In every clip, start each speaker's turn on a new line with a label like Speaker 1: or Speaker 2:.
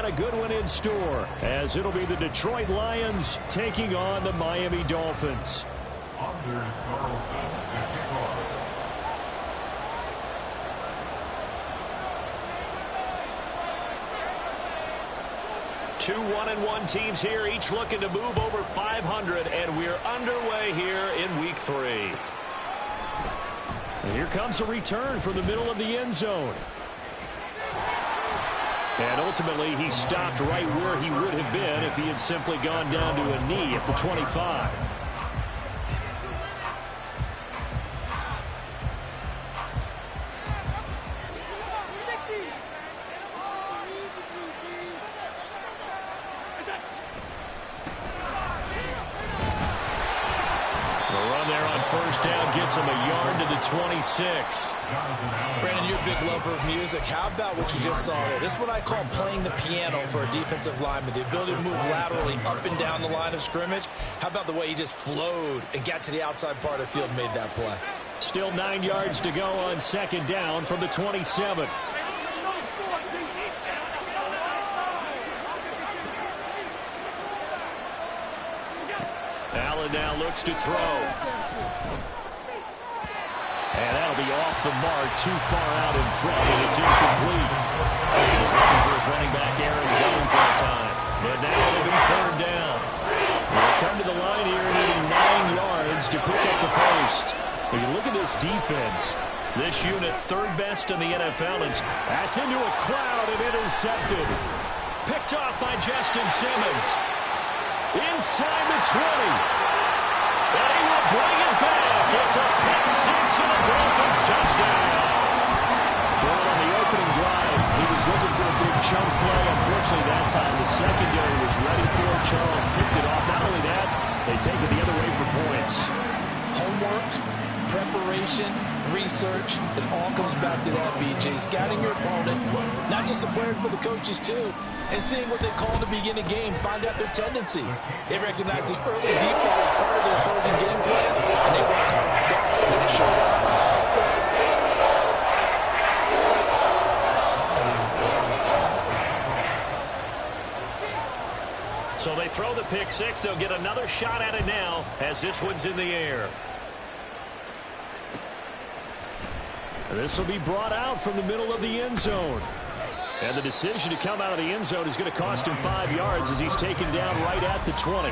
Speaker 1: a good one in store, as it'll be the Detroit Lions taking on the Miami Dolphins.
Speaker 2: Anders Carlson to kick off.
Speaker 1: Two 1-1 teams here, each looking to move over 500, and we're underway here in Week 3. And here comes a return from the middle of the end zone. And ultimately, he stopped right where he would have been if he had simply gone down to a knee at the 25. First down gets him a yard to the 26.
Speaker 3: Brandon, you're a big lover of music. How about what you just saw there? This is what I call playing the piano for a defensive lineman. The ability to move laterally up and down the line of scrimmage. How about the way he just flowed and got to the outside part of the field and made that play?
Speaker 1: Still 9 yards to go on second down from the 27. Allen now looks to throw. And that'll be off the mark, too far out in front, and it's incomplete. He's looking for his running back, Aaron Jones, that time. And now it'll be third down. They'll come to the line here, needing 9 yards to pick up the first. When you look at this defense, this unit third best in the NFL. And that's into a crowd and intercepted. Picked off by Justin Simmons. Inside the 20. And he will bring it back. It's a pick six and a Dolphins touchdown. Well, on the opening drive, he was looking for a big chunk play. Unfortunately, that time the secondary was ready for it. Charles picked it off. Not only that, they take it the other way for points.
Speaker 3: Homework, preparation, research, it all comes back to that, BJ. Scouting your opponent, not just the players, but the coaches too, and seeing what they call to begin a game, find out their tendencies. They recognize the early deep ball as part of their opposing game plan, and they work hard off guard when they show up.
Speaker 1: So they throw the pick six. They'll get another shot at it now as this one's in the air. This will be brought out from the middle of the end zone. And the decision to come out of the end zone is going to cost him 5 yards as he's taken down right at the 20.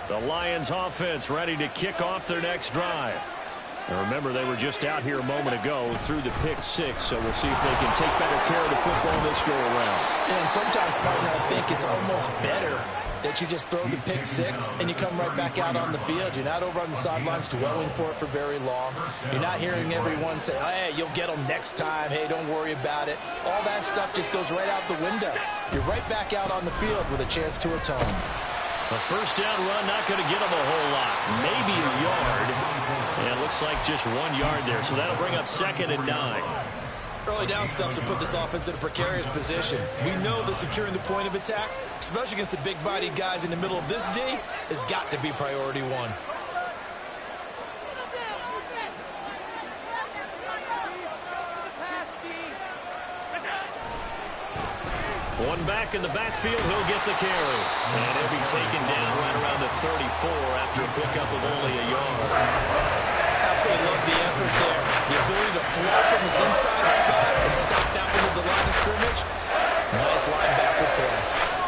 Speaker 1: The Lions offense ready to kick off their next drive. And remember, they were just out here a moment ago through the pick six, so we'll see if they can take better care of the football this go around.
Speaker 3: And sometimes, partner, I think it's almost better that you just throw the pick six and you come right back out on the field. You're not over on the sidelines dwelling for it for very long. You're not hearing everyone say, hey, you'll get them next time. Hey, don't worry about it. All that stuff just goes right out the window. You're right back out on the field with a chance to atone.
Speaker 1: A first down run, not going to get them a whole lot. Maybe a yard. And it looks like just 1 yard there. So that'll bring up 2nd and 9.
Speaker 3: Early down stuffs will put this offense in a precarious position. We know that securing the point of attack, especially against the big-bodied guys in the middle of this D, has got to be priority one.
Speaker 1: One back in the backfield, he'll get the carry. And he'll be taken down right around the 34 after a pickup of only a yard.
Speaker 3: Absolutely love the effort there. The ability to flow from his inside spot and stop that one at the line of scrimmage. Nice linebacker play.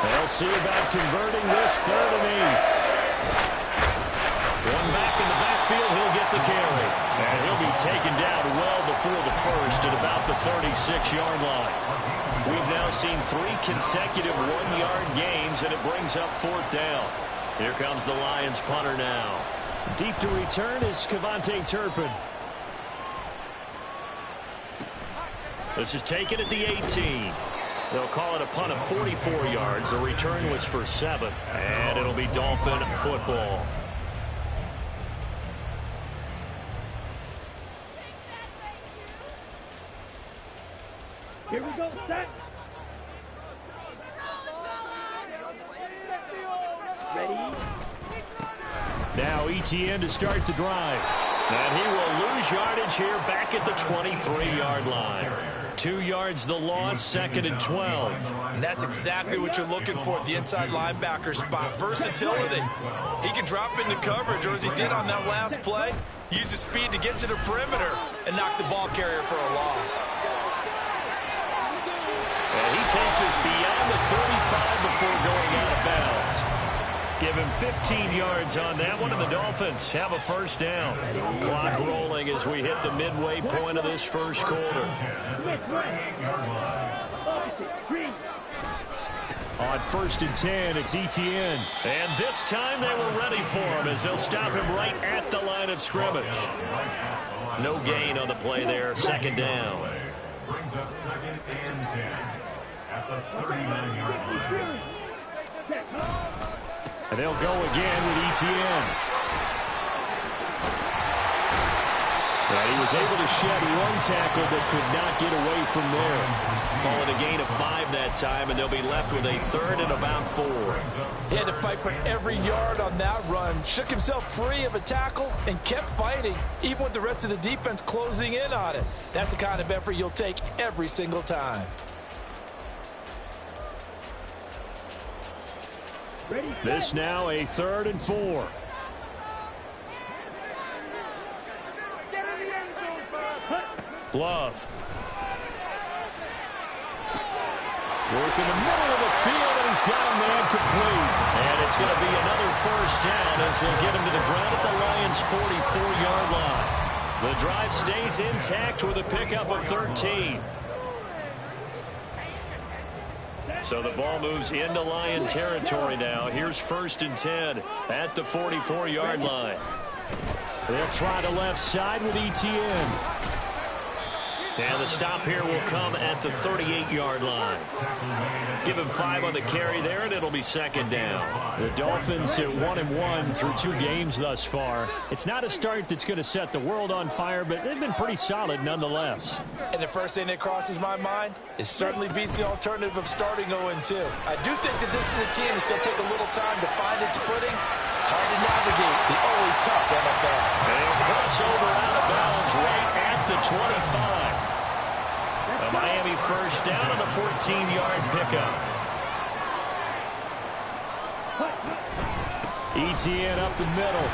Speaker 1: They'll see about converting this 3rd and 8. One back in the backfield, he'll get the carry. And he'll be taken down well before the first at about the 36-yard line. We've now seen 3 consecutive 1-yard gains, and it brings up 4th down. Here comes the Lions punter now. Deep to return is Kevontae Turpin. This is taken at the 18. They'll call it a punt of 44 yards. The return was for 7, and it'll be Dolphin football.
Speaker 4: Here we go, set. Ready?
Speaker 1: Now ETN to start the drive. And he will lose yardage here back at the 23-yard line. 2 yards the loss, 2nd and 12.
Speaker 3: And that's exactly what you're looking for at the inside linebacker spot. Versatility. He can drop into coverage, or as he did on that last play, use his speed to get to the perimeter and knock the ball carrier for a loss.
Speaker 1: And he takes us beyond the 35 before going out of bounds. Give him 15 yards on that one, and the Dolphins have a first down. Clock rolling as we hit the midway point of this first quarter. On 1st and 10, it's Etienne. And this time they were ready for him as they'll stop him right at the line of scrimmage. No gain on the play there, 2nd down.
Speaker 2: Brings up 2nd and 10 at the 39-yard line.
Speaker 1: And they'll go again with Etienne. And he was able to shed one tackle but could not get away from there. Call it a gain of 5 that time, and they'll be left with a 3rd and about 4.
Speaker 3: He had to fight for every yard on that run. Shook himself free of a tackle and kept fighting, even with the rest of the defense closing in on it. That's the kind of effort you'll take every single time.
Speaker 1: This now a 3rd and 4. Love. Work in the middle of the field, and he's got a man complete. And it's going to be another first down as they'll get him to the ground at the Lions' 44-yard line. The drive stays intact with a pickup of 13. So the ball moves into Lion territory now. Here's 1st and 10 at the 44-yard line. They'll try the left side with Etienne. And the stop here will come at the 38-yard line. Give him 5 on the carry there, and it'll be 2nd down. The Dolphins at 1-1 through 2 games thus far. It's not a start that's going to set the world on fire, but they've been pretty solid nonetheless.
Speaker 3: And the first thing that crosses my mind, it certainly beats the alternative of starting 0-2. I do think that this is a team that's going to take a little time to find its footing. Hard to navigate the always tough NFL.
Speaker 1: They'll cross over out of bounds right at the 25. A Miami first down on the 14-yard pickup. Etienne up the middle.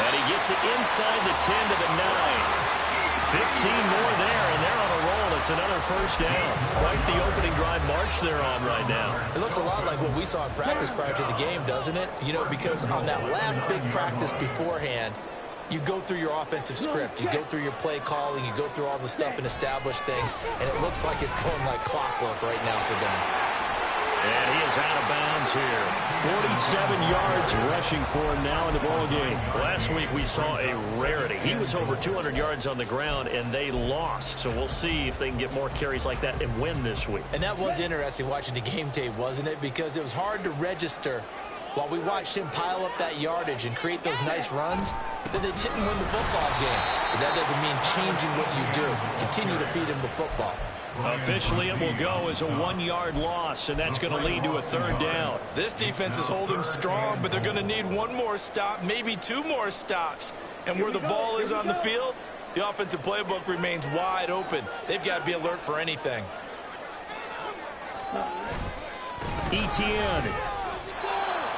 Speaker 1: And he gets it inside the 10 to the 9. 15 more there, and they're on a roll. It's another first down. Quite the opening drive march they're on right now.
Speaker 3: It looks a lot like what we saw in practice prior to the game, doesn't it? You know, because on that last big practice beforehand, you go through your offensive script, you go through your play calling, you go through all the stuff and establish things, and it looks like it's going like clockwork right now for them.
Speaker 1: And he is out of bounds here. 47 yards rushing for him now in the ballgame. Last week we saw a rarity. He was over 200 yards on the ground, and they lost. So we'll see if they can get more carries like that and win this week.
Speaker 3: And that was interesting watching the game tape, wasn't it? Because it was hard to register while we watched him pile up that yardage and create those nice runs, that they didn't win the football game. But that doesn't mean changing what you do. Continue to feed him the football.
Speaker 1: Officially, it will go as a 1-yard loss, and that's going to lead to a 3rd down.
Speaker 3: This defense is holding strong, but they're going to need 1 more stop, maybe 2 more stops. And where the ball is on the field, the offensive playbook remains wide open. They've got to be alert for anything.
Speaker 1: Etienne.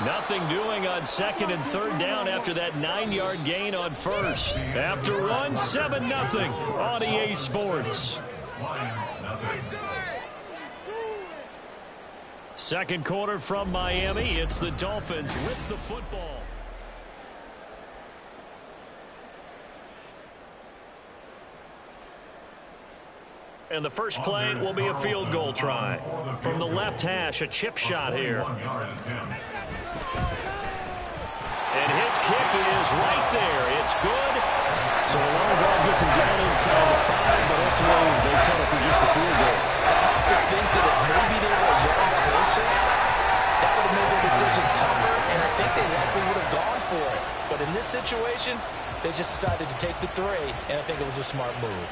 Speaker 1: Nothing doing on 2nd and 3rd down after that 9-yard gain on 1st. After 1, 7-0 on EA Sports. Second quarter from Miami. It's the Dolphins with the football. And the first play will be a field goal try. From the left hash, a chip shot here. And his kick is right there. It's good. So a long ball gets him down inside the 5, but ultimately they settle for just a field goal.
Speaker 3: I have to think that if maybe they were a yard closer, that would have made their decision tougher, and I think they likely would have gone for it. But in this situation, they just decided to take the 3, and I think it was a smart move.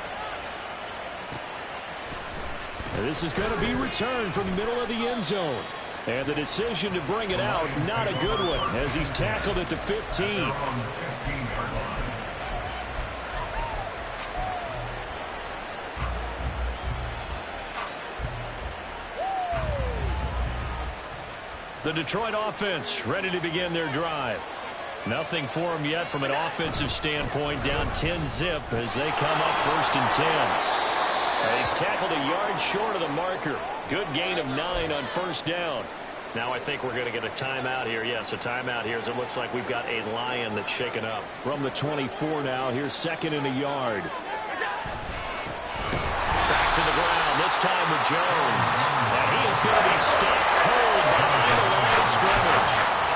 Speaker 1: And this is going to be returned from the middle of the end zone. And the decision to bring it out, not a good one, as he's tackled at the 15. The Detroit offense ready to begin their drive. Nothing for them yet from an offensive standpoint, down 10-zip as they come up 1st and 10. He's tackled a yard short of the marker. Good gain of 9 on 1st down. Now I think we're going to get a timeout here. Yes, a timeout here as it looks like we've got a Lion that's shaken up. From the 24 now, here's 2nd and a yard. Back to the ground, this time with Jones. And he is going to be stopped cold behind the line of scrimmage.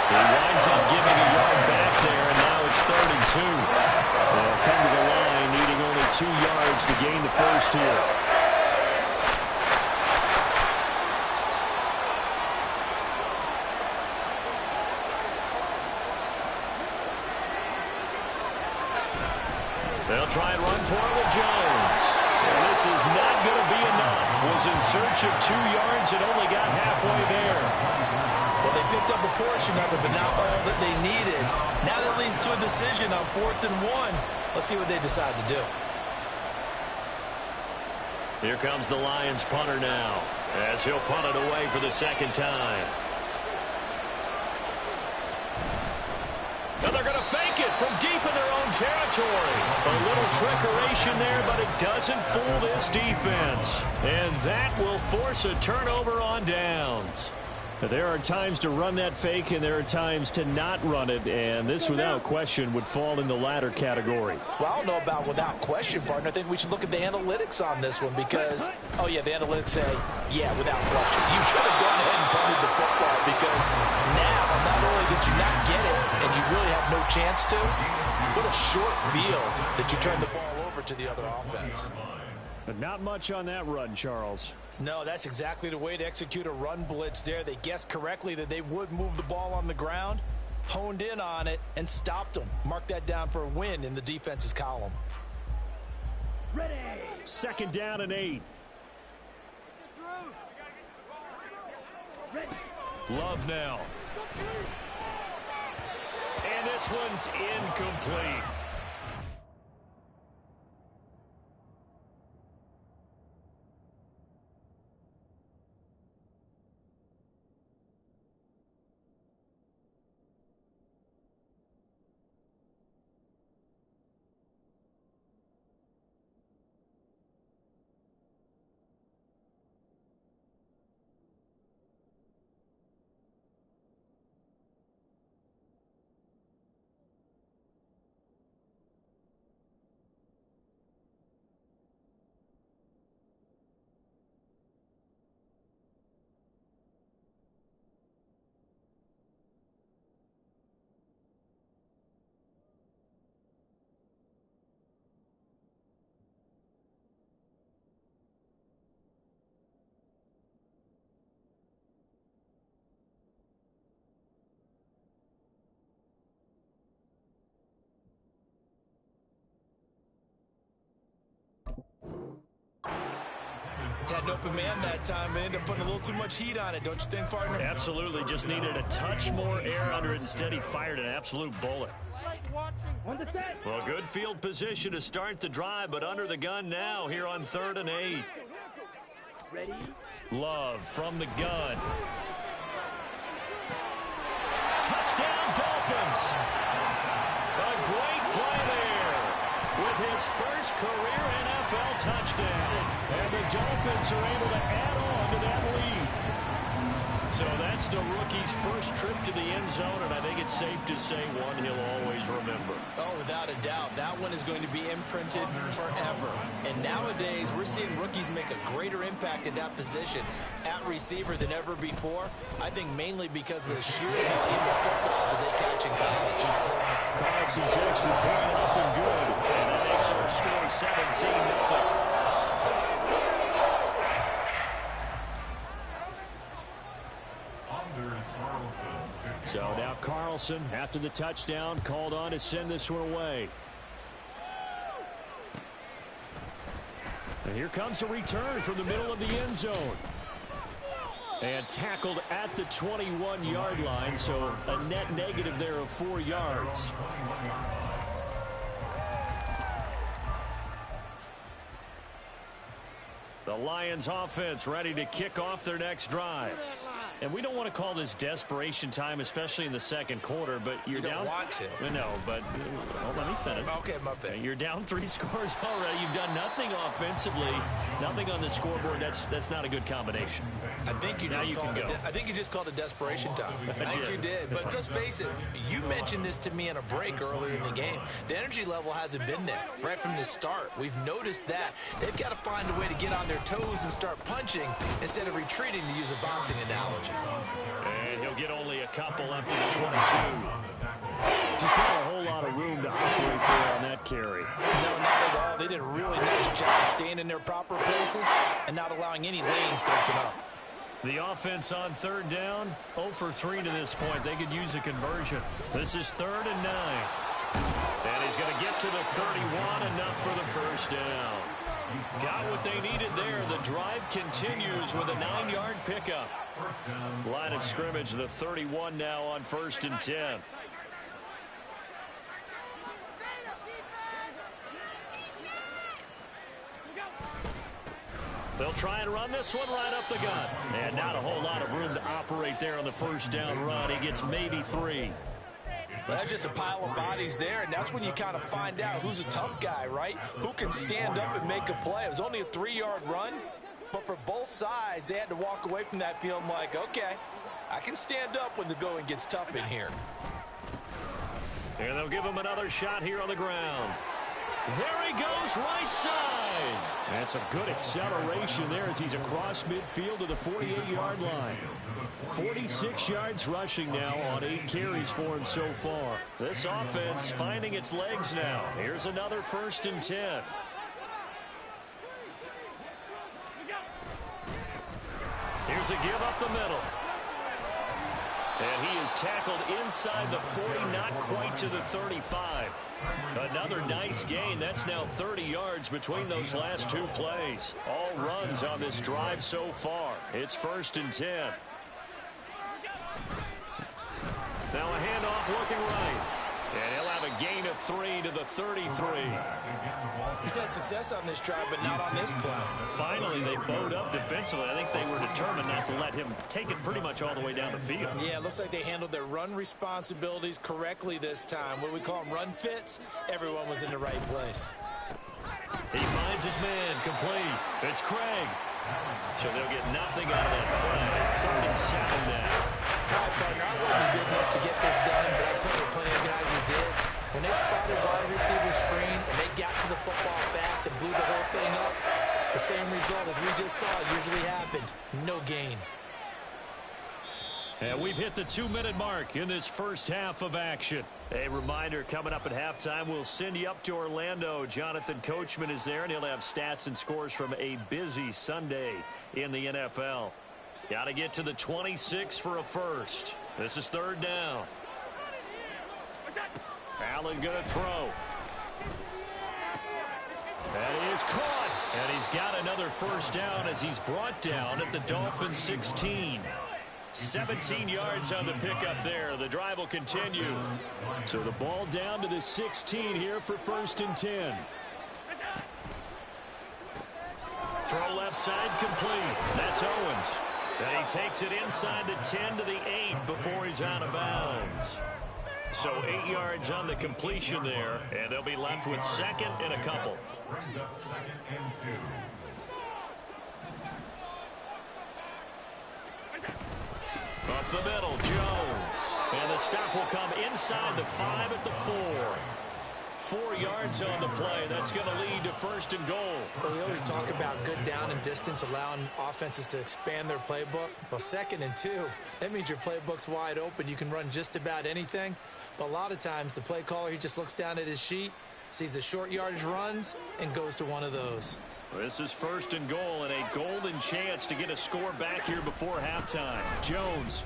Speaker 1: He winds up giving a yard back there, and now it's 3rd and 2. They'll come to the line, needing only 2 yards to gain the first here. They'll try and run for it with Jones. And this is not going to be enough. Was in search of 2 yards and only got halfway there.
Speaker 3: Well, they picked up a portion of it, but not all that they needed. Now that leads to a decision on 4th and 1. Let's see what they decide to do.
Speaker 1: Here comes the Lions punter now, as he'll punt it away for the 2nd time. Now they're going to fake it from deep in their own territory. A little trickeration there, but it doesn't fool this defense. And that will force a turnover on downs. There are times to run that fake, and there are times to not run it, and this, without question, would fall in the latter category.
Speaker 3: Well, I don't know about without question, partner. I think we should look at the analytics on this one because, oh, yeah, the analytics say, yeah, without question. You should have gone ahead and punted the football because now, not only did you not get it, and you really have no chance to, what a short field that you turned the ball over to the other offense.
Speaker 1: But not much on that run, Charles.
Speaker 3: No, that's exactly the way to execute a run blitz there. They guessed correctly that they would move the ball on the ground, honed in on it, and stopped them. Mark that down for a win in the defense's column.
Speaker 4: Ready.
Speaker 1: 2nd down and 8.
Speaker 4: Ready.
Speaker 1: Love now. And this one's incomplete.
Speaker 3: Had an open man that time, but ended up putting a little too much heat on it, don't you think, partner?
Speaker 1: Absolutely. Just needed a touch more air under it. Instead, he fired an absolute bullet.
Speaker 4: On the set.
Speaker 1: Well, good field position to start the drive, but under the gun now here on 3rd and 8.
Speaker 4: Ready.
Speaker 1: Love from the gun. Touchdown, Dolphins. A great play there with his first career NFL touchdown. And the Dolphins are able to add on to that lead. So that's the rookie's first trip to the end zone, and I think it's safe to say one he'll always remember.
Speaker 3: Oh, without a doubt. That one is going to be imprinted forever. And nowadays, we're seeing rookies make a greater impact at that position at receiver than ever before. I think mainly because of the sheer volume of footballs that they catch in college.
Speaker 1: Carlson's extra point up and good. And that makes our score 17-0. So now Carlson, after the touchdown, called on to send this one away. And here comes a return from the middle of the end zone. And tackled at the 21-yard line, so a net negative there of 4 yards. The Lions offense ready to kick off their next drive. And we don't want to call this desperation time, especially in the second quarter, but you're down.
Speaker 3: You don't want to.
Speaker 1: No, but let me finish.
Speaker 3: Okay, my bad.
Speaker 1: You're down 3 scores already. You've done nothing offensively, nothing on the scoreboard. That's not a good combination.
Speaker 3: I think you just called it desperation time. I think you did. But let's face it, you mentioned this to me in a break earlier in the game. The energy level hasn't been there right from the start. We've noticed that. They've got to find a way to get on their toes and start punching instead of retreating, to use a boxing analogy.
Speaker 1: And he'll get only a couple up to the 22. Just not a whole lot of room to operate there on that carry.
Speaker 3: No, not at all. They did a really nice job staying in their proper places and not allowing any lanes to open up.
Speaker 1: The offense on third down, 0 for 3 to this point. They could use a conversion. This is 3rd and 9. And he's going to get to the 31, enough for the first down. Got what they needed there. The drive continues with a 9-yard pickup. Line of scrimmage, the 31 now on 1st and 10. They'll try and run this one right up the gut. And not a whole lot of room to operate there on the first down run. He gets maybe 3.
Speaker 3: Well, that's just a pile of bodies there, and that's when you kind of find out who's a tough guy, right? Who can stand up and make a play. It was only a 3-yard run, but for both sides, they had to walk away from that feeling like, okay, I can stand up when the going gets tough in here.
Speaker 1: And they'll give him another shot here on the ground. There he goes, right side. That's a good acceleration there as he's across midfield to the 48-yard line. 46 yards rushing now on 8 carries for him so far. This offense finding its legs now. Here's another 1st and 10. Here's a give up the middle. And he is tackled inside the 40, not quite to the 35. Another nice gain. That's now 30 yards between those last 2 plays. All runs on this drive so far. It's 1st and 10. Now a handoff looking right. And he'll have a gain of 3 to the 33.
Speaker 3: He's had success on this drive, but not on this play.
Speaker 1: Finally, they bowed up defensively. I think they were determined not to let him take it pretty much all the way down the field.
Speaker 3: Yeah, it looks like they handled their run responsibilities correctly this time. What we call them run fits, everyone was in the right place.
Speaker 1: He finds his man, complete. It's Craig. So they'll get nothing out of that play. 3rd and 7 now.
Speaker 3: All right, partner, I wasn't good enough to get this done, but I played with plenty of guys who did. When they spotted wide receiver screen and they got to the football fast and blew the whole thing up, the same result as we just saw usually happened. No gain.
Speaker 1: And we've hit the 2-minute mark in this first half of action. A reminder, coming up at halftime, we'll send you up to Orlando. Jonathan Coachman is there, and he'll have stats and scores from a busy Sunday in the NFL. Got to get to the 26 for a first. This is 3rd down. Allen going to throw. That is caught. And he's got another first down as he's brought down at the Dolphins 16. 17 yards on the pickup there. The drive will continue. So the ball down to the 16 here for 1st and 10. Throw left side complete. That's Owens. And he takes it inside the 10 to the 8 before he's out of bounds. So 8 yards on the completion there, and they'll be left with 2nd and a couple.
Speaker 2: Brings up 2nd and 2.
Speaker 1: Up the middle, Jones. And the stop will come inside the 5 at the 4. 4 yards on the play. That's going to lead to 1st and goal.
Speaker 3: Well, we always talk about good down and distance, allowing offenses to expand their playbook. Well, 2nd and 2, that means your playbook's wide open. You can run just about anything. But a lot of times, the play caller, he just looks down at his sheet, sees the short yardage runs, and goes to one of those.
Speaker 1: This is 1st and goal, and a golden chance to get a score back here before halftime. Jones.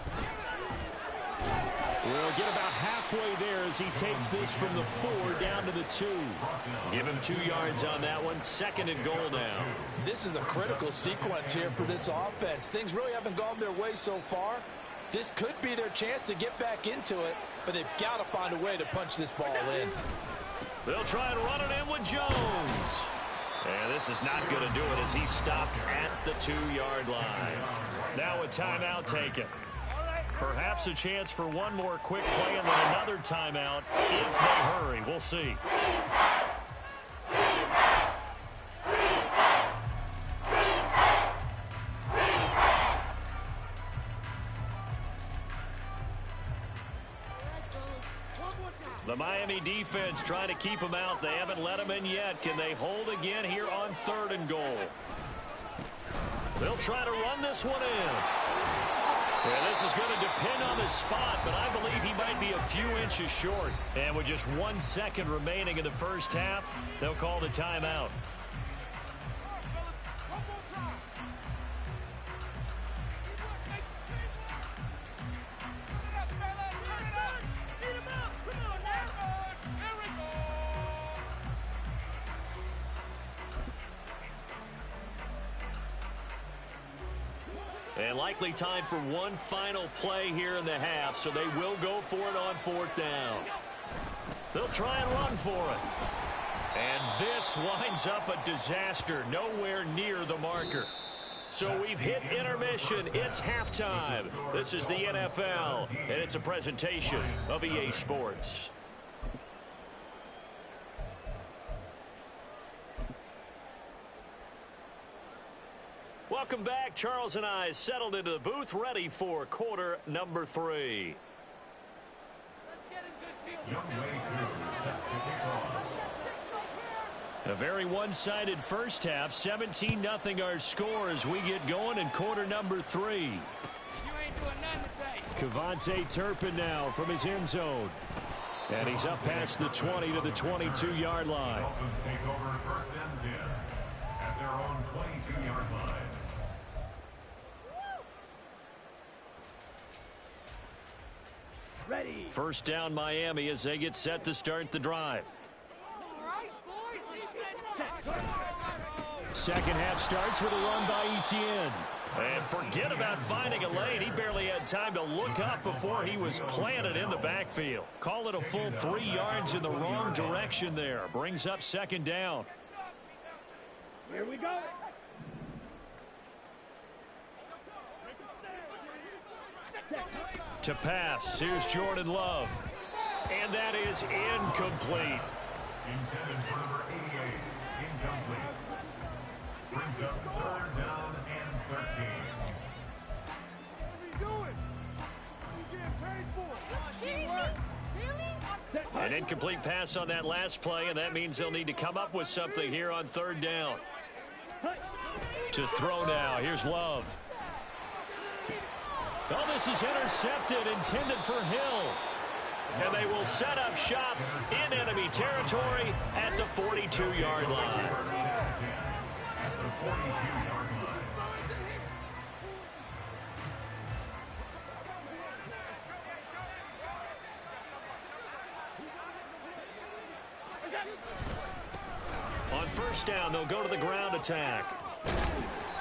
Speaker 1: We'll get about halfway there as he takes this from the 4 down to the 2. Give him 2 yards on that one. 2nd and goal now.
Speaker 3: This is a critical sequence here for this offense. Things really haven't gone their way so far. This could be their chance to get back into it, but they've got to find a way to punch this ball in.
Speaker 1: They'll try and run it in with Jones. And this is not going to do it as he's stopped at the 2-yard line. Now a timeout taken. Perhaps a chance for one more quick play and then another timeout if they hurry. We'll see. The Miami defense trying to keep them out. They haven't let them in yet. Can they hold again here on 3rd and goal? They'll try to run this one in. Yeah, this is going to depend on the spot, but I believe he might be a few inches short. And with just 1 second remaining in the first half, they'll call the timeout. And likely time for one final play here in the half, so they will go for it on 4th down. They'll try and run for it. And this winds up a disaster, nowhere near the marker. So we've hit intermission. It's halftime. This is the NFL, and it's a presentation of EA Sports. Welcome back. Charles and I settled into the booth, ready for quarter number 3. A very one-sided first half. 17-0 our score as we get going in quarter number 3.
Speaker 4: You ain't doing nothing today.
Speaker 1: Kevontae Turpin now from his end zone. And he's up past the 20 to the 22-yard line.
Speaker 2: Dolphins take over 1st and 10 at their own 22-yard line.
Speaker 4: Ready.
Speaker 1: First down Miami as they get set to start the drive. Second half starts with a run by Etienne. And forget about finding a lane. He barely had time to look up before he was planted in the backfield. Call it a full 3 yards in the wrong direction there. Brings up 2nd down.
Speaker 4: Here we go.
Speaker 1: To pass, here's Jordan Love. And that is incomplete.
Speaker 2: Intended for number 88, incomplete. Brings up 3rd down and 13.
Speaker 4: What are you doing? You getting paid for?
Speaker 1: An incomplete pass on that last play, and that means they'll need to come up with something here on 3rd down. To throw now, here's Love. Oh, this is intercepted, intended for Hill. And they will set up shop in enemy territory at the 42-yard line. On 1st down, they'll go to the ground attack.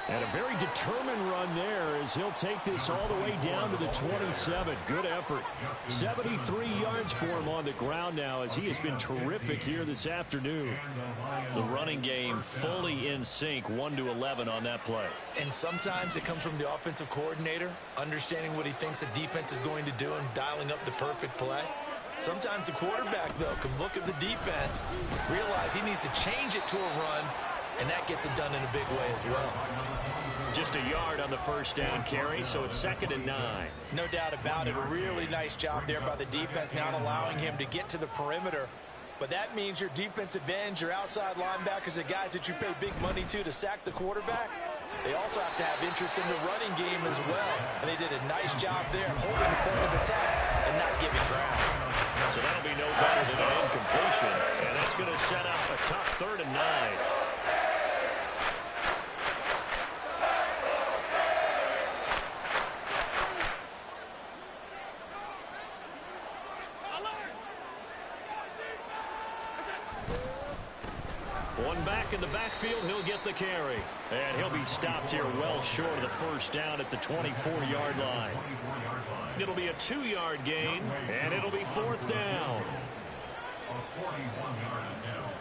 Speaker 1: And a very determined run there as he'll take this all the way down to the 27. Good effort. 73 yards for him on the ground now as he has been terrific here this afternoon. The running game fully in sync, 1-11 on that play.
Speaker 3: And sometimes it comes from the offensive coordinator, understanding what he thinks the defense is going to do and dialing up the perfect play. Sometimes the quarterback, though, can look at the defense, realize he needs to change it to a run, and that gets it done in a big way as well.
Speaker 1: Just a yard on the 1st down carry, so it's 2nd and 9.
Speaker 3: No doubt about it. A really nice job there by the defense, not allowing him to get to the perimeter. But that means your defensive ends, your outside linebackers, the guys that you pay big money to sack the quarterback, they also have to have interest in the running game as well. And they did a nice job there, holding the point of attack and not giving ground.
Speaker 1: So that'll be no better than an incompletion. And that's going to set up a tough 3rd and 9. One back in the backfield, he'll get the carry. And he'll be stopped here well short of the first down at the 24-yard line. It'll be a 2-yard gain, and it'll be 4th down.
Speaker 2: A 41-yard attempt.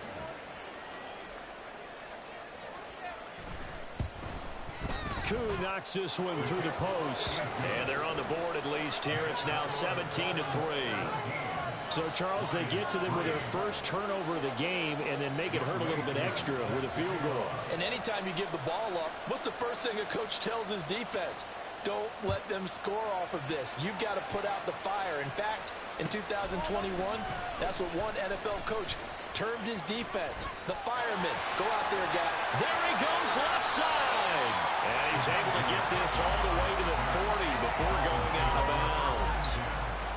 Speaker 1: Koo knocks this one through the post. And they're on the board at least here. It's now 17-3. So, Charles, they get to them with their first turnover of the game and then make it hurt a little bit extra with a field goal.
Speaker 3: And anytime you give the ball up, what's the first thing a coach tells his defense? Don't let them score off of this. You've got to put out the fire. In fact, in 2021, that's what one NFL coach termed his defense. The firemen. Go out there, guy.
Speaker 1: There he goes left side. And he's able to get this all the way to the 40 before going out of bounds.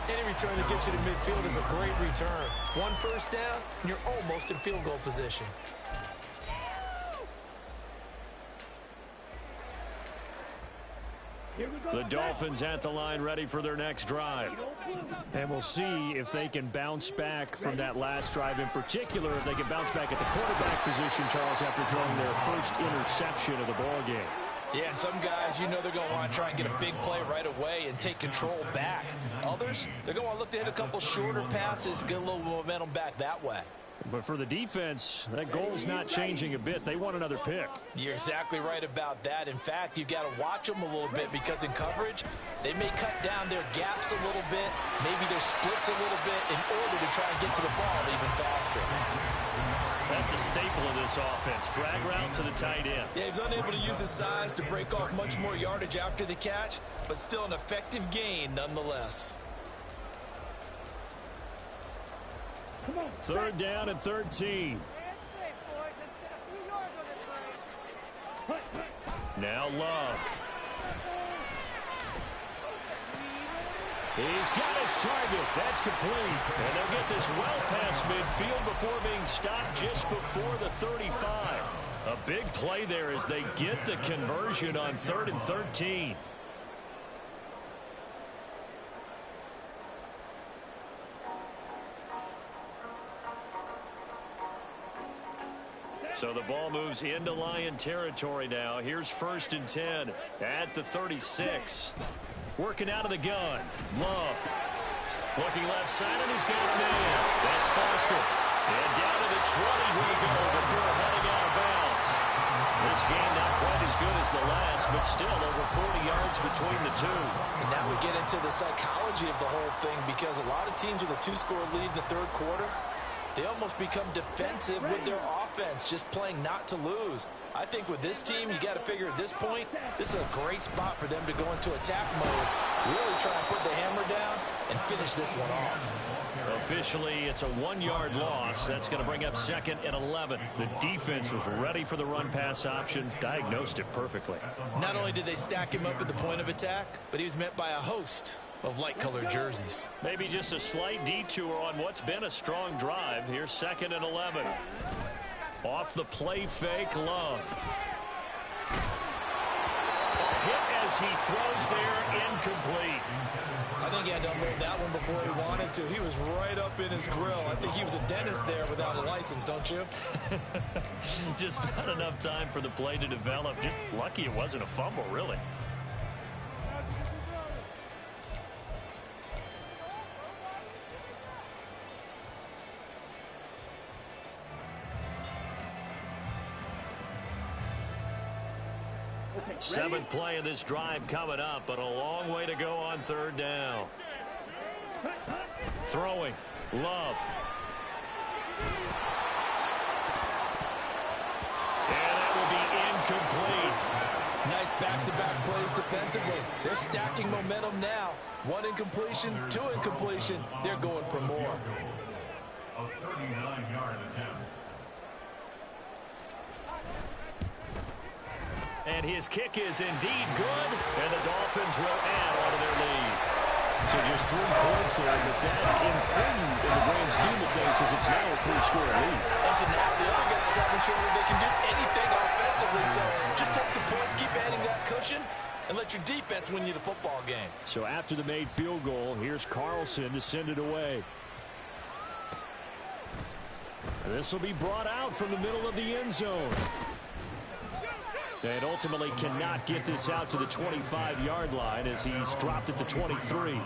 Speaker 3: Any return that gets you to midfield is a great return. One first down, and you're almost in field goal position.
Speaker 1: The Dolphins at the line ready for their next drive. And we'll see if they can bounce back from that last drive. In particular, if they can bounce back at the quarterback position, Charles, after throwing their first interception of the ball game.
Speaker 3: Yeah, and some guys, you know they're going to want to try and get a big play right away and take control back. Others, they're going to want to look to hit a couple shorter passes, get a little momentum back that way.
Speaker 1: But for the defense, that goal's not changing a bit. They want another pick.
Speaker 3: You're exactly right about that. In fact, you've got to watch them a little bit because in coverage, they may cut down their gaps a little bit, maybe their splits a little bit in order to try and get to the ball even faster.
Speaker 1: That's a staple of this offense. Drag route to the tight end.
Speaker 3: Yeah, he's unable to use his size to break off much more yardage after the catch, but still an effective gain nonetheless.
Speaker 1: 3rd down and 13. Now Love. He's got his target. That's complete. And they'll get this well past midfield before being stopped just before the 35. A big play there as they get the conversion on 3rd and 13. So the ball moves into Lion territory now. Here's 1st and 10 at the 36. Working out of the gun. Love. Looking left side, and he's got a man. That's Foster. And down to the 20 he'll go before heading out of bounds. This game not quite as good as the last, but still over 40 yards between the two.
Speaker 3: And now we get into the psychology of the whole thing because a lot of teams with a 2-score lead in the 3rd quarter, they almost become defensive with their offense, just playing not to lose. I think with this team, you got to figure at this point, this is a great spot for them to go into attack mode, really try and put the hammer down and finish this one off.
Speaker 1: Officially, it's a 1-yard loss. That's going to bring up 2nd and 11. The defense was ready for the run-pass option, diagnosed it perfectly.
Speaker 3: Not only did they stack him up at the point of attack, but he was met by a host of light-colored jerseys.
Speaker 1: Maybe just a slight detour on what's been a strong drive. Here's 2nd and 11. Off the play fake, Love. A hit as he throws there, incomplete.
Speaker 3: I think he had to unload that one before he wanted to. He was right up in his grill. I think he was a dentist there without a license, don't you?
Speaker 1: Just not enough time for the play to develop. Just lucky it wasn't a fumble, really. Seventh play of this drive coming up, but a long way to go on 3rd down. Throwing. Love. And that will be incomplete.
Speaker 3: Nice back-to-back plays defensively. They're stacking momentum now. 1 incompletion, 2 incompletion. They're going for more.
Speaker 2: A 39-yard attempt.
Speaker 1: And his kick is indeed good, and the Dolphins will add on to their lead. So just 3 points there, but that important in the grand scheme of things as it's now a 3-score lead.
Speaker 3: And to now, the other guys haven't shown that they can do anything offensively, so just take the points, keep adding that cushion, and let your defense win you the football game.
Speaker 1: So after the made field goal, here's Carlson to send it away. This will be brought out from the middle of the end zone. And ultimately cannot get this out to the 25-yard line as he's dropped at the 23.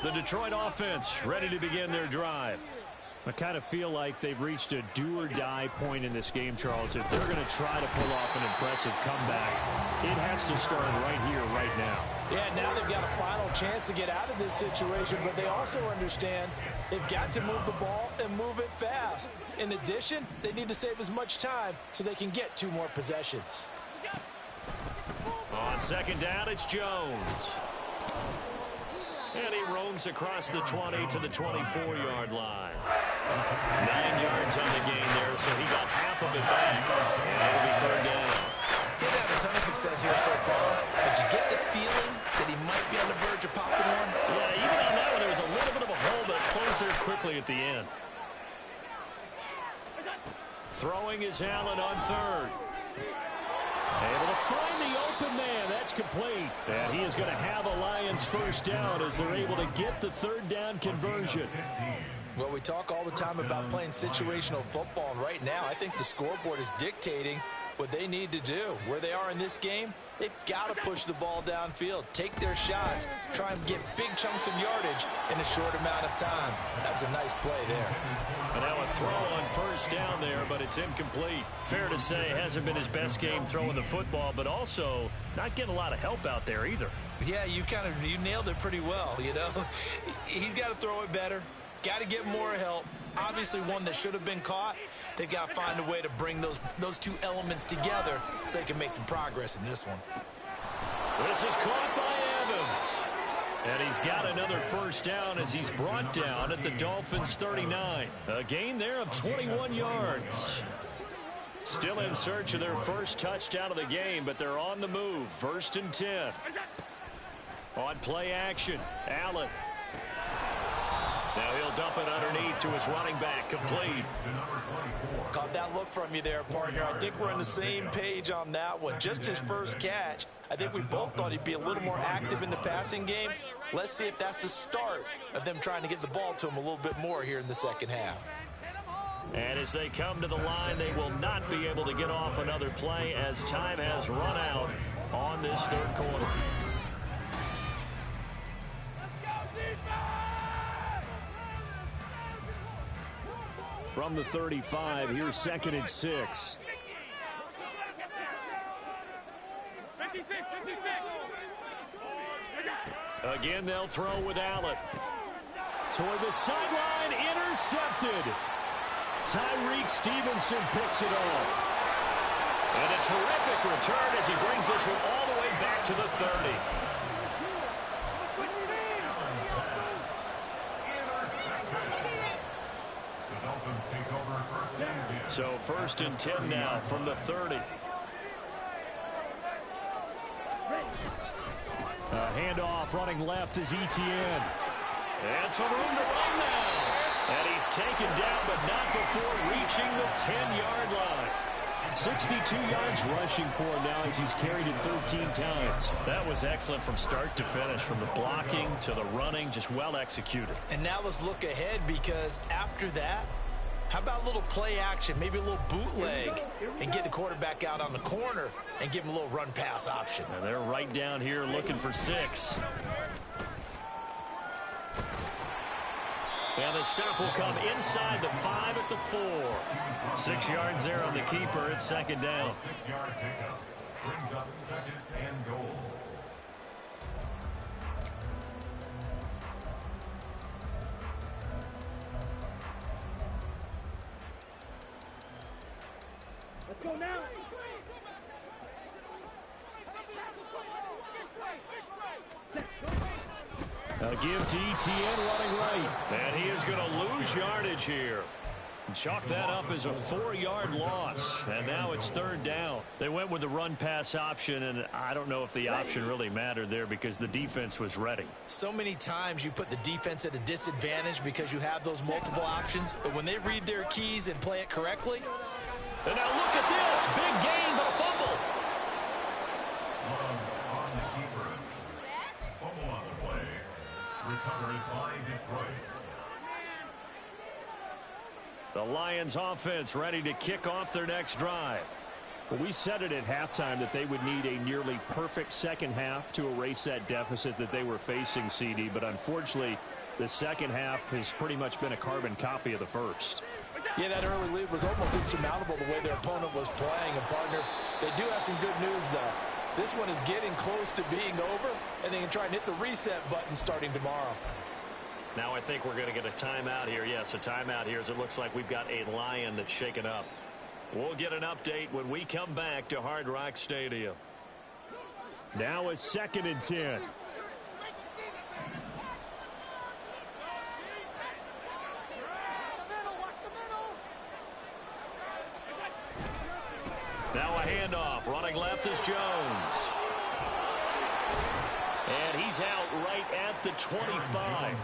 Speaker 1: The Detroit offense ready to begin their drive. I kind of feel like they've reached a do-or-die point in this game, Charles. If they're going to try to pull off an impressive comeback, it has to start right here, right now.
Speaker 3: Yeah, now they've got a final chance to get out of this situation, but they also understand they've got to move the ball and move it fast. In addition, they need to save as much time so they can get 2 more possessions.
Speaker 1: On second down, it's Jones. And he roams across the 20 to the 24-yard line. 9 yards on the gain there, so he got half of it back. And it'll be third down.
Speaker 3: Didn't have a ton of success here so far, but you get the feeling that he might be on the verge of popping one.
Speaker 1: Yeah, even on that one, there was a little bit of a hole, but it closed there quickly at the end. Throwing is Allen on third. Able to find the open man. That's complete. And he is going to have a Lions first down as they're able to get the third down conversion.
Speaker 3: Well, we talk all the time about playing situational football, and right now I think the scoreboard is dictating what they need to do. Where they are in this game, they've got to push the ball downfield, take their shots, try and get big chunks of yardage in a short amount of time. That was a nice play there.
Speaker 1: And now a throw on first down there, but it's incomplete. Fair to say, hasn't been his best game throwing the football, but also not getting a lot of help out there either.
Speaker 3: Yeah, you nailed it pretty well, you know. He's got to throw it better, got to get more help. Obviously one that should have been caught. They've got to find a way to bring those 2 elements together so they can make some progress in this one.
Speaker 1: This is caught by Evans. And he's got another first down as he's brought down at the Dolphins' 39. A gain there of 21 yards. Still in search of their first touchdown of the game, but they're on the move. 1st and 10. On play action, Allen. Now he'll dump it underneath to his running back, complete.
Speaker 3: Caught that look from you there, partner. I think we're on the same page on that one. Just his first catch. I think we both thought he'd be a little more active in the passing game. Let's see if that's the start of them trying to get the ball to him a little bit more here in the second half.
Speaker 1: And as they come to the line, they will not be able to get off another play as time has run out on this third quarter. From the 35, here's 2nd and 6.
Speaker 4: 56.
Speaker 1: Again, they'll throw with Allen. Toward the sideline, intercepted. Tyreek Stevenson picks it off. And a terrific return as he brings this one all the way back to the 30. So 1st and 10 now from the 30. A handoff running left is Etienne. And some room to run now. And he's taken down, but not before reaching the 10-yard line. 62 yards rushing for him now as he's carried it 13 times. That was excellent from start to finish, from the blocking to the running, just well executed.
Speaker 3: And now let's look ahead, because after that, how about a little play action, maybe a little bootleg, and get the quarterback out on the corner and give him a little run-pass option.
Speaker 1: And they're right down here looking for 6. And the stop will come inside the 5 at the 4. 6 yards there on the keeper. It's 2nd down.
Speaker 2: 6-yard pickup brings up 2nd and goal.
Speaker 4: Let's go now.
Speaker 1: A give to Etienne running right. And he is going to lose yardage here. Chalk that up as a 4-yard loss. And now it's 3rd down. They went with the run-pass option, and I don't know if the option really mattered there because the defense was ready.
Speaker 3: So many times you put the defense at a disadvantage because you have those multiple options. But when they read their keys and play it correctly.
Speaker 1: And now look at this. Big gain, but a fumble.
Speaker 2: On the keeper. recovered by Detroit.
Speaker 1: The Lions offense ready to kick off their next drive.
Speaker 5: Well, we said it at halftime that they would need a nearly perfect second half to erase that deficit that they were facing, CD. But unfortunately, the second half has pretty much been a carbon copy of the first.
Speaker 3: Yeah, that early lead was almost insurmountable the way their opponent was playing. And, partner, they do have some good news, though. This one is getting close to being over, and they can try and hit the reset button starting tomorrow.
Speaker 1: Now I think we're going to get a timeout here. Yes, a timeout here as it looks like we've got a Lion that's shaken up. We'll get an update when we come back to Hard Rock Stadium.
Speaker 5: Now a 2nd and 10.
Speaker 1: Now a handoff. Running left is Jones. And he's out right at the 25.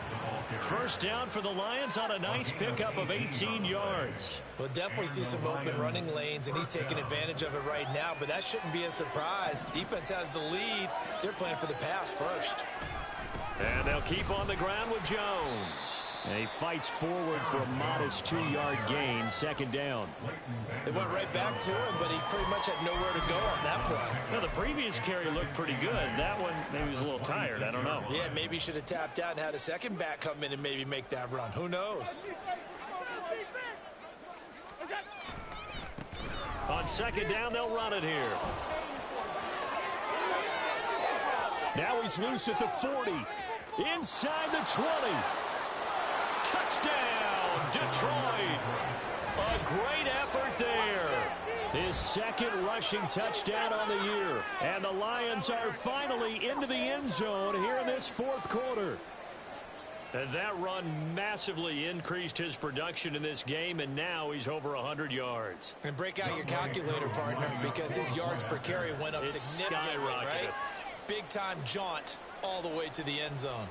Speaker 1: First down for the Lions on a nice pickup of 18 yards.
Speaker 3: We'll definitely see some open running lanes, and he's taking advantage of it right now, but that shouldn't be a surprise. Defense has the lead. They're playing for the pass first.
Speaker 1: And they'll keep on the ground with Jones.
Speaker 5: And he fights forward for a modest 2-yard gain, 2nd down.
Speaker 3: They went right back to him, but he pretty much had nowhere to go on that play.
Speaker 1: Now, the previous carry looked pretty good. That one, maybe he was a little tired. I don't know.
Speaker 3: Yeah, maybe he should have tapped out and had a second back come in and maybe make that run. Who knows?
Speaker 1: On 2nd down, they'll run it here.
Speaker 5: Now he's loose at the 40. Inside the 20.
Speaker 1: Touchdown, Detroit. A great effort there.
Speaker 5: His 2nd rushing touchdown on the year. And the Lions are finally into the end zone here in this 4th quarter.
Speaker 1: And that run massively increased his production in this game, and now he's over 100 yards.
Speaker 3: And break out your calculator, partner, because his yards per carry went up significantly, right? Big-time jaunt all the way to the end zone.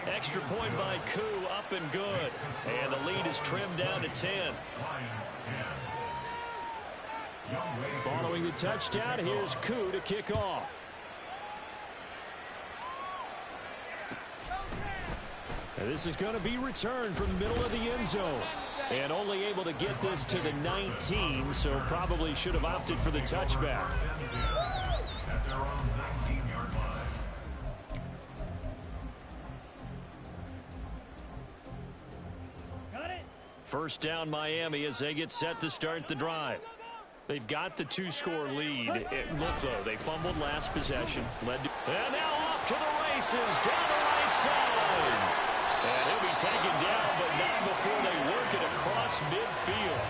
Speaker 1: Extra point by Koo, up and good. And the lead is trimmed down to 10.
Speaker 5: Following the touchdown, here's Koo to kick off. And this is going to be returned from the middle of the end zone. And only able to get this to the 19, so probably should have opted for the touchback.
Speaker 2: At their own 19-yard line.
Speaker 1: First down Miami as they get set to start the drive. They've got the 2-score lead. Look, though, they fumbled last possession. And now off to the races down the right side. And he'll be taken down, but not before they work it across midfield.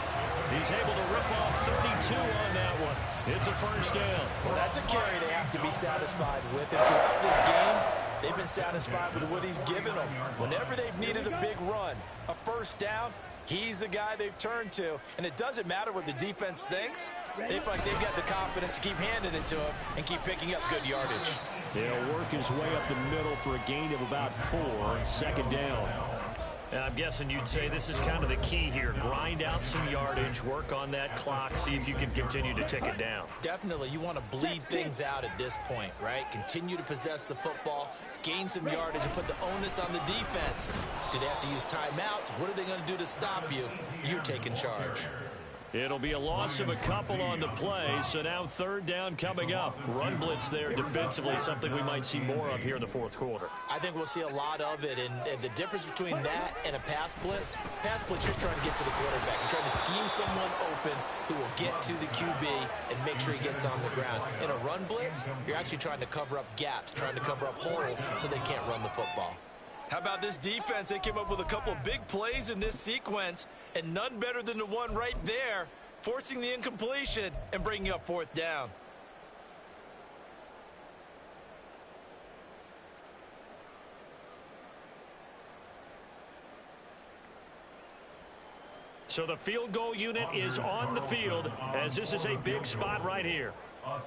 Speaker 1: He's able to rip off 32 on that one. It's a first down.
Speaker 3: Well, that's a carry they have to be satisfied with. And throughout this game, they've been satisfied with what he's given them. Whenever they've needed a big run, a first down, he's the guy they've turned to. And it doesn't matter what the defense thinks. They feel like they've got the confidence to keep handing it to him and keep picking up good yardage.
Speaker 5: He'll work his way up the middle for a gain of about 4, 2nd down.
Speaker 1: And I'm guessing you'd say this is kind of the key here. Grind out some yardage, work on that clock, see if you can continue to tick it down.
Speaker 3: Definitely. You want to bleed things out at this point, right? Continue to possess the football, gain some yardage, and put the onus on the defense. Do they have to use timeouts? What are they going to do to stop you? You're taking charge.
Speaker 1: It'll be a loss of a couple on the play, so now 3rd down coming up. Run blitz there defensively, something we might see more of here in the 4th quarter.
Speaker 3: I think we'll see a lot of it, and the difference between that and a pass blitz, you're just trying to get to the quarterback. You're trying to scheme someone open who will get to the QB and make sure he gets on the ground. In a run blitz, you're actually trying to cover up gaps, trying to cover up holes so they can't run the football. How about this defense? They came up with a couple of big plays in this sequence, and none better than the one right there, forcing the incompletion and bringing up 4th down.
Speaker 1: So the field goal unit is on the field as this is a big spot right here.
Speaker 2: A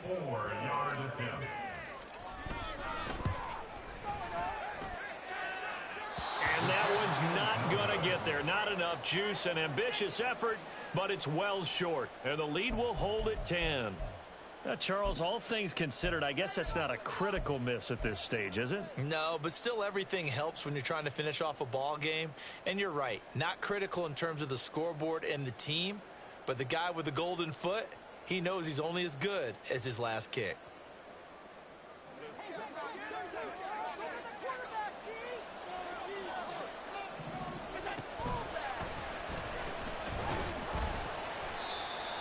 Speaker 2: 64-yard attempt.
Speaker 1: And that one's not going to get there. Not enough juice. An ambitious effort, but it's well short. And the lead will hold at 10.
Speaker 5: Charles, all things considered, I guess that's not a critical miss at this stage, is it?
Speaker 3: No, but still everything helps when you're trying to finish off a ball game. And you're right, not critical in terms of the scoreboard and the team, but the guy with the golden foot, he knows he's only as good as his last kick.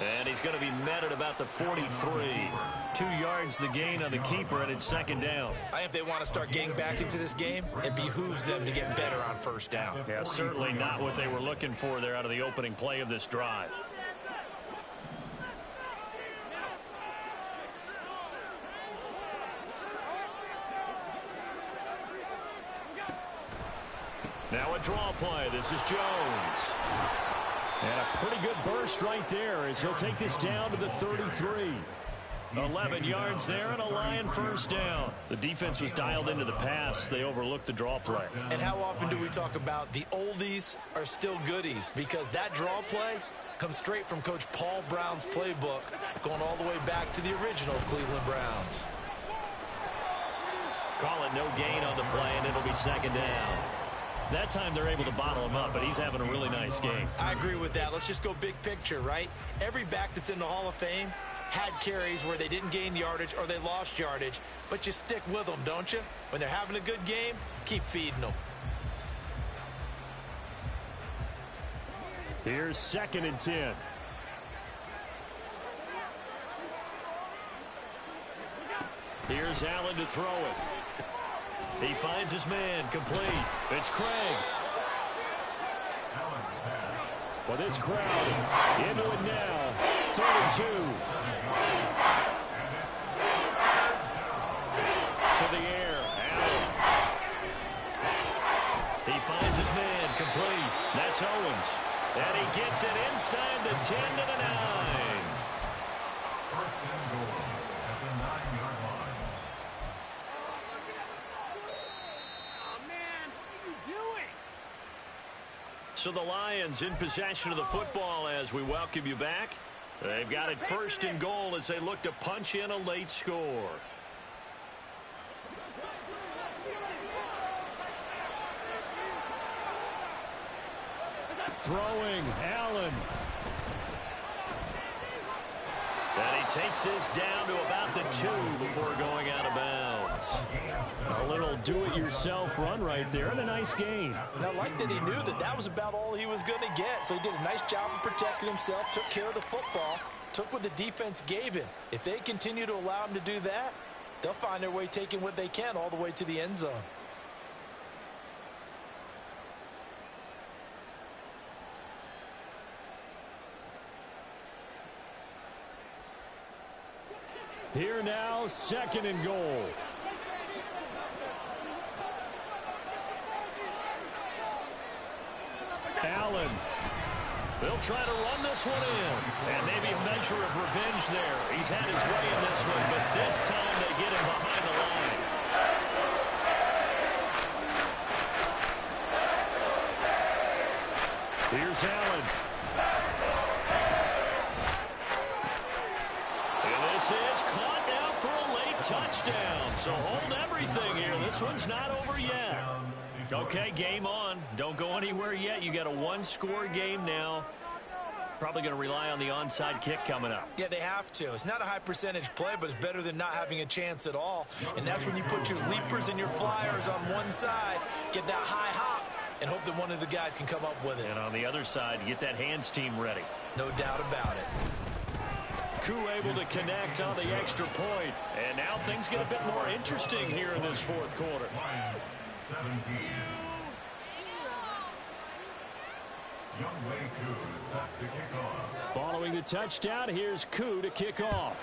Speaker 5: And he's going to be met at about the 43. 2 yards the gain on the keeper, and it's second down.
Speaker 3: I think if they want to start getting back into this game, it behooves them to get better on first down.
Speaker 5: Yeah, certainly not what they were looking for there out of the opening play of this drive. Now a draw play. This is Jones. And a pretty good burst right there as he'll take this down to the 33. 11 yards there and a Lion first down. The defense was dialed into the pass. They overlooked the draw play.
Speaker 3: And how often do we talk about the oldies are still goodies? Because that draw play comes straight from Coach Paul Brown's playbook, going all the way back to the original Cleveland Browns.
Speaker 5: Call it no gain on the play, and it'll be second down. That time they're able to bottle him up, but he's having a really nice game.
Speaker 3: I agree with that. Let's just go big picture, right? Every back that's in the Hall of Fame had carries where they didn't gain yardage or they lost yardage, but you stick with them, don't you? When they're having a good game, keep feeding them.
Speaker 5: Here's 2nd and 10. Here's Allen to throw it. He finds his man, complete. It's Craig. Well, this crowd into it now. 3rd and 2. To the air. Allen. He finds his man, complete. That's Owens. And he gets it inside the 10 to the 9.
Speaker 2: First and goal at the 9-yard line.
Speaker 4: Oh, man, what are you doing?
Speaker 5: So the Lions in possession of the football as we welcome you back. They've got it 1st and goal as they look to punch in a late score. Throwing, Allen. And he takes this down to about the 2 before going out of bounds. A little do-it-yourself run right there and a nice gain.
Speaker 3: And I like that he knew that that was about all he was going to get. So he did a nice job of protecting himself, took care of the football, took what the defense gave him. If they continue to allow him to do that, they'll find their way taking what they can all the way to the end zone.
Speaker 5: Here now, 2nd and goal. Allen. They'll try to run this one in. And maybe a measure of revenge there. He's had his way in this one, but this time they get him behind the line. Here's Allen. And this is caught now for a late touchdown. So hold everything here. This one's not over yet. Okay, game on. Don't go anywhere yet. You got a 1-score game now. Probably going to rely on the onside kick coming up.
Speaker 3: Yeah, they have to. It's not a high percentage play, but it's better than not having a chance at all. And that's when you put your leapers and your flyers on one side, get that high hop, and hope that one of the guys can come up with it.
Speaker 5: And on the other side, get that hands team ready.
Speaker 3: No doubt about it.
Speaker 5: Koo able to connect on the extra point. And now things get a bit more interesting here in this 4th quarter.
Speaker 2: Lions 17. Youngway Koo set to kick off.
Speaker 5: Following the touchdown, here's Koo to kick off.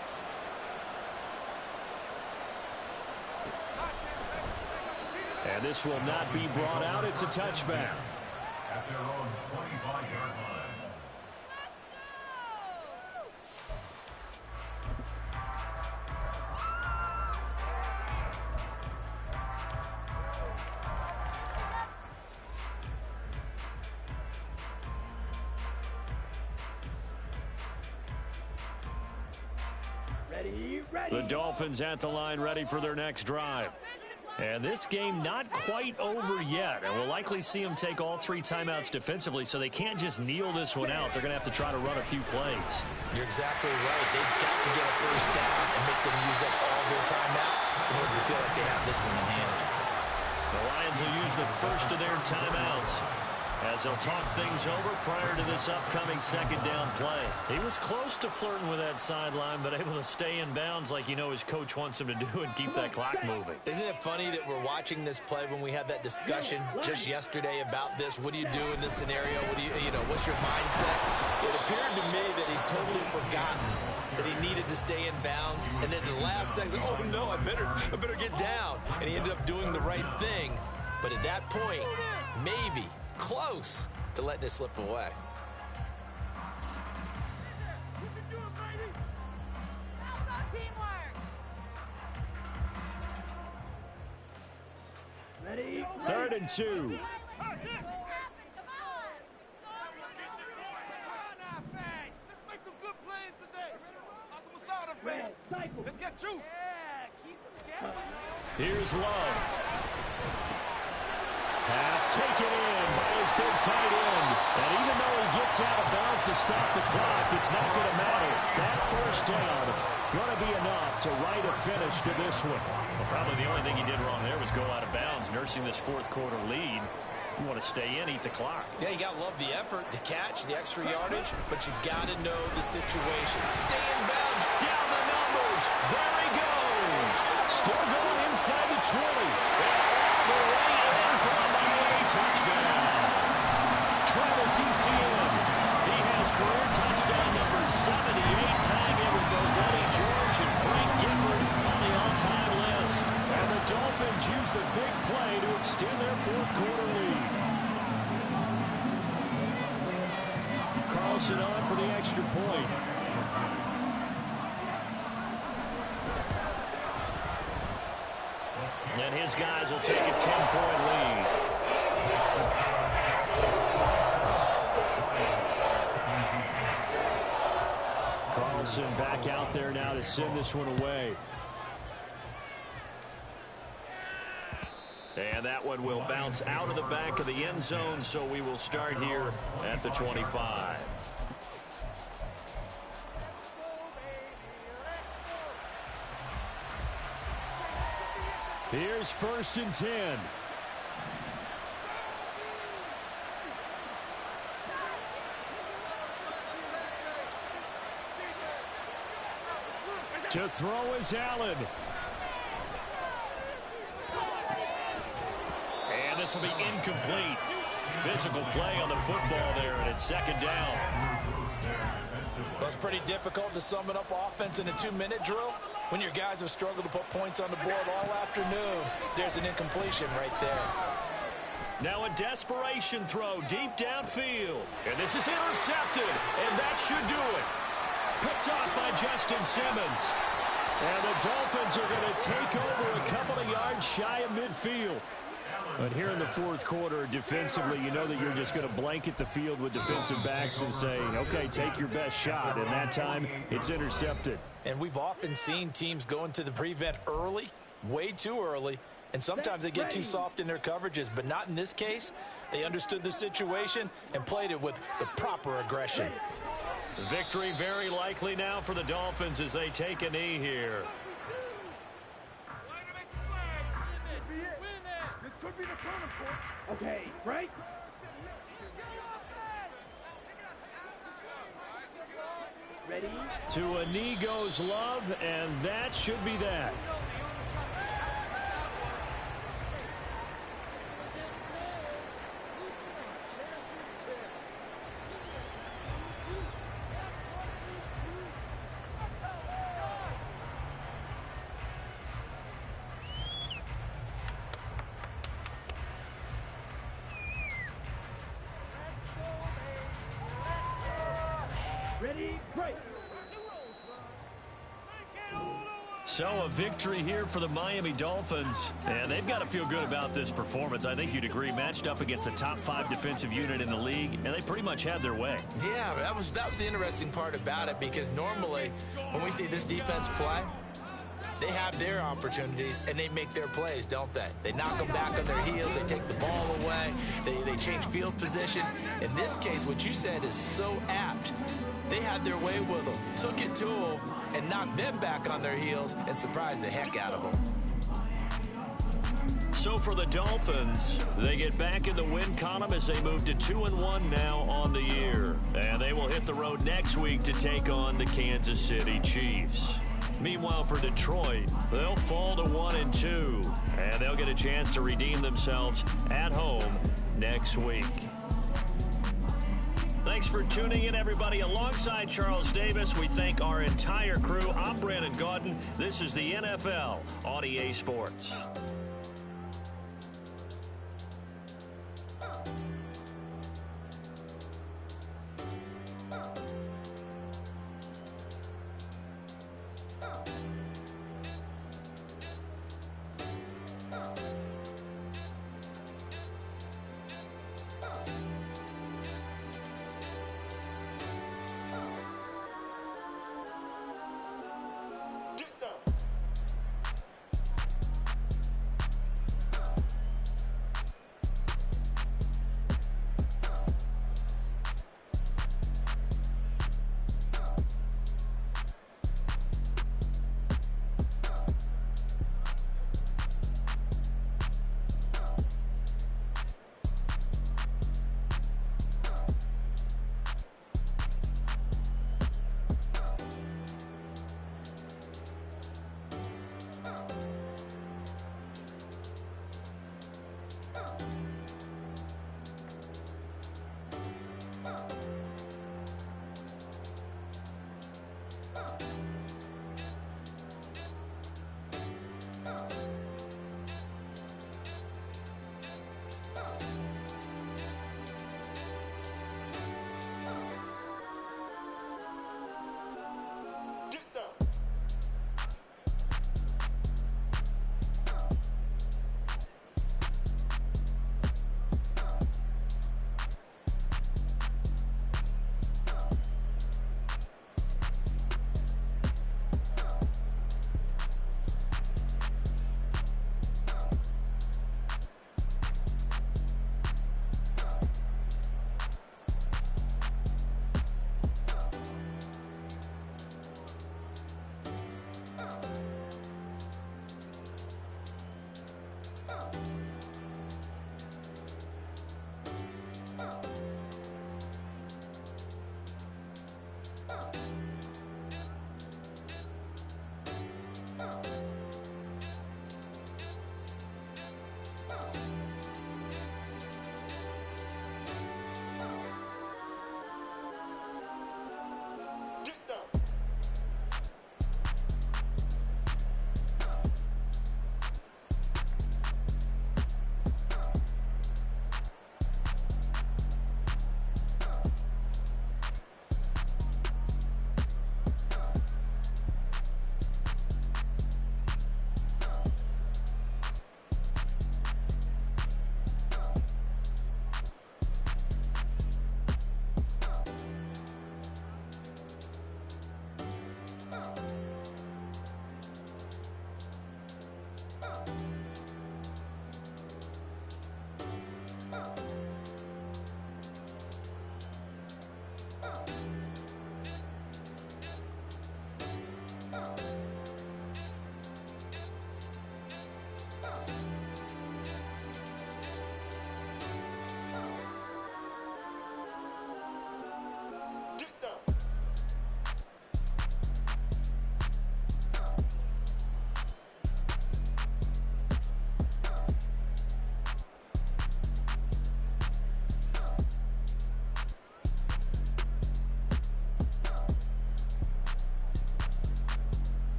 Speaker 5: And this will not be brought out. It's a touchback.
Speaker 2: At their own 25-yard line.
Speaker 5: The Dolphins at the line ready for their next drive. And this game not quite over yet. And we'll likely see them take all 3 timeouts defensively, so they can't just kneel this one out. They're going to have to try to run a few plays.
Speaker 3: You're exactly right. They've got to get a first down and make them use up all their timeouts in order to feel like they have this one in hand.
Speaker 5: The Lions will use the first of their timeouts as they'll talk things over prior to this upcoming second down play. He was close to flirting with that sideline, but able to stay in bounds like you know his coach wants him to do and keep that clock moving.
Speaker 3: Isn't it funny that we're watching this play when we had that discussion just yesterday about this? What do you do in this scenario? What do you know, what's your mindset? It appeared to me that he'd totally forgotten that he needed to stay in bounds, and then the last second, oh no, I better get down. And he ended up doing the right thing. But at that point, maybe close to letting it slip away.
Speaker 4: How about teamwork?
Speaker 1: Ready?
Speaker 5: 3rd and 2.
Speaker 4: Come on!
Speaker 2: Let's make some good plays today. Awesome sound effects. Let's get juice. Yeah, keep them guessing.
Speaker 5: Here's Love. Pass taken in by his big tight end. And even though he gets out of bounds to stop the clock, it's not going to matter. That first down going to be enough to write a finish to this one. Well, probably the only thing he did wrong there was go out of bounds, nursing this 4th quarter lead. You want to stay in, eat the clock.
Speaker 3: Yeah, you got to love the effort, the catch, the extra yardage, but you got to know the situation. Stay in bounds, down the numbers. There he goes.
Speaker 5: Still going inside the 20. And all the way in for a Miami touchdown. Travis Etienne. He has career touchdown number 78, tying it with both Eddie George and Frank Gifford on the all-time list. And the Dolphins use the big play to extend their 4th quarter lead. Carlson on for the extra point. And his guys will take a 10-point lead. Carlson back out there now to send this one away. And that one will bounce out of the back of the end zone, so we will start here at the 25. Here's 1st and 10. To throw is Allen. And this will be incomplete. Physical play on the football there, and it's 2nd down.
Speaker 3: Well, it's pretty difficult to sum it up offense in a 2-minute drill when your guys have struggled to put points on the board all afternoon. There's an incompletion right there.
Speaker 5: Now a desperation throw deep downfield. And this is intercepted, and that should do it. Picked off by Justin Simmons. And the Dolphins are going to take over a couple of yards shy of midfield. But here in the 4th quarter, defensively, you know that you're just going to blanket the field with defensive backs and say, okay, take your best shot. And that time, it's intercepted.
Speaker 3: And we've often seen teams go into the prevent early, way too early, and sometimes they get too soft in their coverages, but not in this case. They understood the situation and played it with the proper aggression.
Speaker 5: Victory very likely now for the Dolphins as they take a knee here.
Speaker 2: This could be the turning point.
Speaker 1: Okay, right? Ready?
Speaker 5: To a knee goes Love, and that should be that. So a victory here for the Miami Dolphins. And they've got to feel good about this performance. I think you'd agree, matched up against a top 5 defensive unit in the league, and they pretty much had their way.
Speaker 3: Yeah, that was the interesting part about it, because normally when we see this defense play, they have their opportunities and they make their plays, don't they? They knock them back on their heels. They take the ball away. They change field position. In this case, what you said is so apt. They had their way with them, took it to them, and knocked them back on their heels and surprised the heck out of them.
Speaker 5: So for the Dolphins, they get back in the win column as they move to 2-1 now on the year. And they will hit the road next week to take on the Kansas City Chiefs. Meanwhile, for Detroit, they'll fall to 1-2, and they'll get a chance to redeem themselves at home next week. Thanks for tuning in, everybody. Alongside Charles Davis, we thank our entire crew. I'm Brandon Gaudin. This is the NFL on EA Sports.